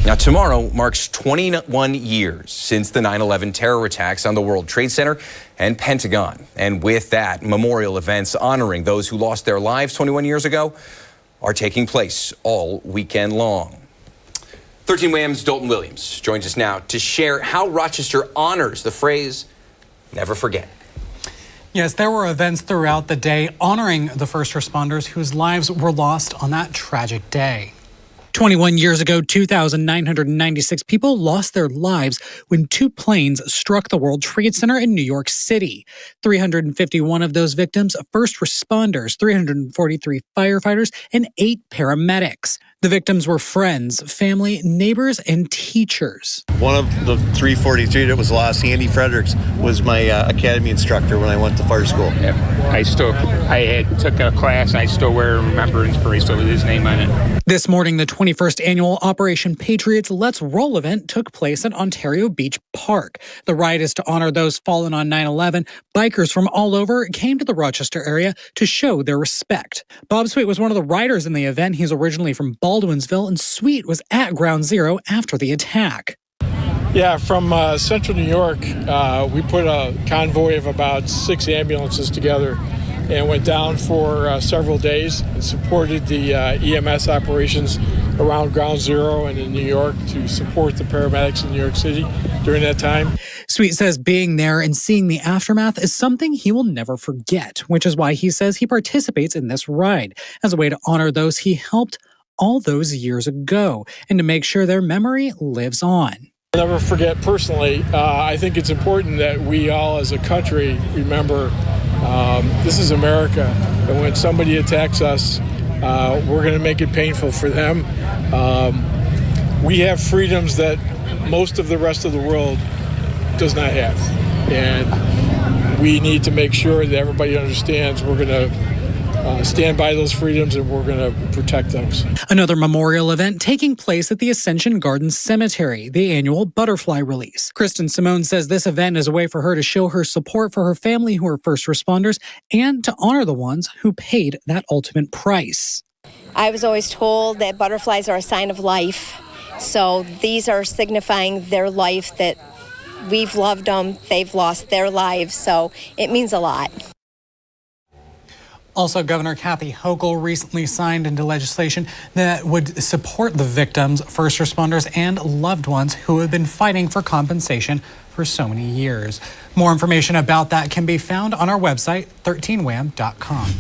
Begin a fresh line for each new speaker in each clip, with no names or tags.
Now, tomorrow marks 21 years since the 9/11 terror attacks on the World Trade Center and Pentagon. And with that, memorial events honoring those who lost their lives 21 years ago are taking place all weekend long. 13 WAM's Dalton Williams joins us now to share how Rochester honors the phrase, never forget.
Yes, there were events throughout the day honoring the first responders whose lives were lost on that tragic day. 21 years ago, 2,996 people lost their lives when two planes struck the World Trade Center in New York City. 351 of those victims, first responders, 343 firefighters, and 8 paramedics. The victims were friends, family, neighbors, and teachers.
One of the 343 that was lost, Andy Fredericks, was my academy instructor when I went to fire school.
Yep. I took a class. I still wear a remembrance bracelet with his name on it.
This morning, the 21st annual Operation Patriots Let's Roll event took place at Ontario Beach Park. The ride is to honor those fallen on 9/11. Bikers from all over came to the Rochester area to show their respect. Bob Sweet was one of the riders in the event. He's originally from Baldwinsville, and Sweet was at Ground Zero after the attack.
Yeah, from central New York, we put a convoy of about 6 ambulances together and went down for several days and supported the EMS operations around Ground Zero and in New York to support the paramedics in New York City during that time.
Sweet says being there and seeing the aftermath is something he will never forget, which is why he says he participates in this ride as a way to honor those he helped all those years ago and to make sure their memory lives on.
I'll never forget personally. I think it's important that we all as a country remember this is America, and when somebody attacks us, we're going to make it painful for them. We have freedoms that most of the rest of the world does not have, and we need to make sure that everybody understands we're going to stand by those freedoms and we're going to protect those.
Another memorial event taking place at the Ascension Gardens Cemetery, the annual butterfly release. Kristen Simone says this event is a way for her to show her support for her family who are first responders and to honor the ones who paid that ultimate price.
I was always told that butterflies are a sign of life. So these are signifying their life, that we've loved them, they've lost their lives. So it means a lot.
Also, Governor Kathy Hochul recently signed into legislation that would support the victims, first responders, and loved ones who have been fighting for compensation for so many years. More information about that can be found on our website, 13wham.com.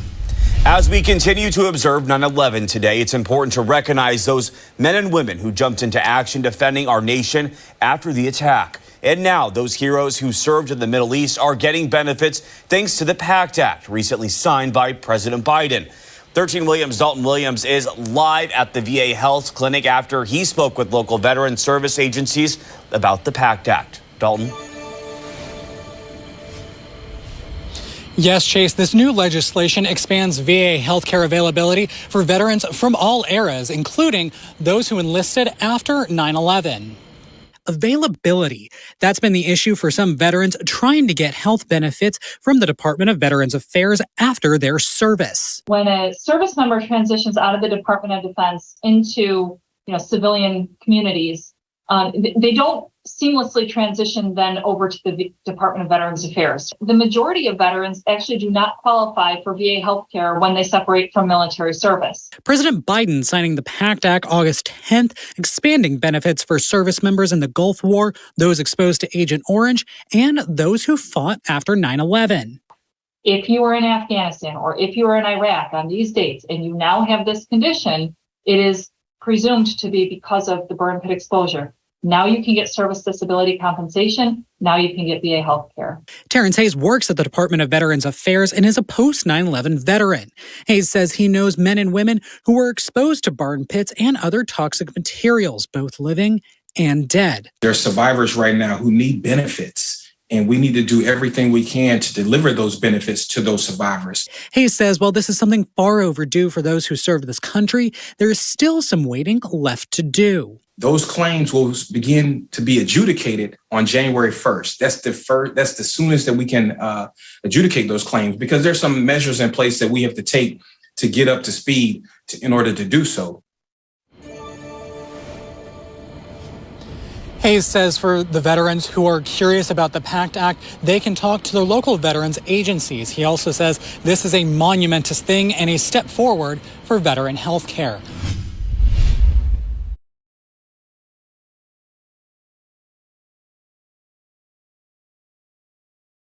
As we continue to observe 9/11 today, it's important to recognize those men and women who jumped into action defending our nation after the attack. And now those heroes who served in the Middle East are getting benefits thanks to the PACT Act, recently signed by President Biden. 13 WAM's Dalton Williams is live at the VA Health Clinic after he spoke with local veteran service agencies about the PACT Act. Dalton.
Yes, Chase, this new legislation expands VA healthcare availability for veterans from all eras, including those who enlisted after 9/11. Availability. That's been the issue for some veterans trying to get health benefits from the Department of Veterans Affairs after their service.
When a service member transitions out of the Department of Defense into civilian communities, they don't seamlessly transition then over to the Department of Veterans Affairs. The majority of veterans actually do not qualify for VA healthcare when they separate from military service.
President Biden signing the PACT Act August 10th, expanding benefits for service members in the Gulf War, those exposed to Agent Orange, and those who fought after 9/11.
If you were in Afghanistan or if you were in Iraq on these dates and you now have this condition, it is presumed to be because of the burn pit exposure. Now you can get service disability compensation. Now you can get VA health care.
Terrence Hayes works at the Department of Veterans Affairs and is a post-9/11 veteran. Hayes says he knows men and women who were exposed to burn pits and other toxic materials, both living and dead.
There are survivors right now who need benefits, and we need to do everything we can to deliver those benefits to those survivors.
Hayes says while this is something far overdue for those who serve this country, there is still some waiting left to do.
Those claims will begin to be adjudicated on January 1st. That's the soonest that we can adjudicate those claims, because there's some measures in place that we have to take to get up to speed in order to do so.
Hayes says for the veterans who are curious about the PACT Act, they can talk to their local veterans agencies. He also says this is a monumentous thing and a step forward for veteran health care.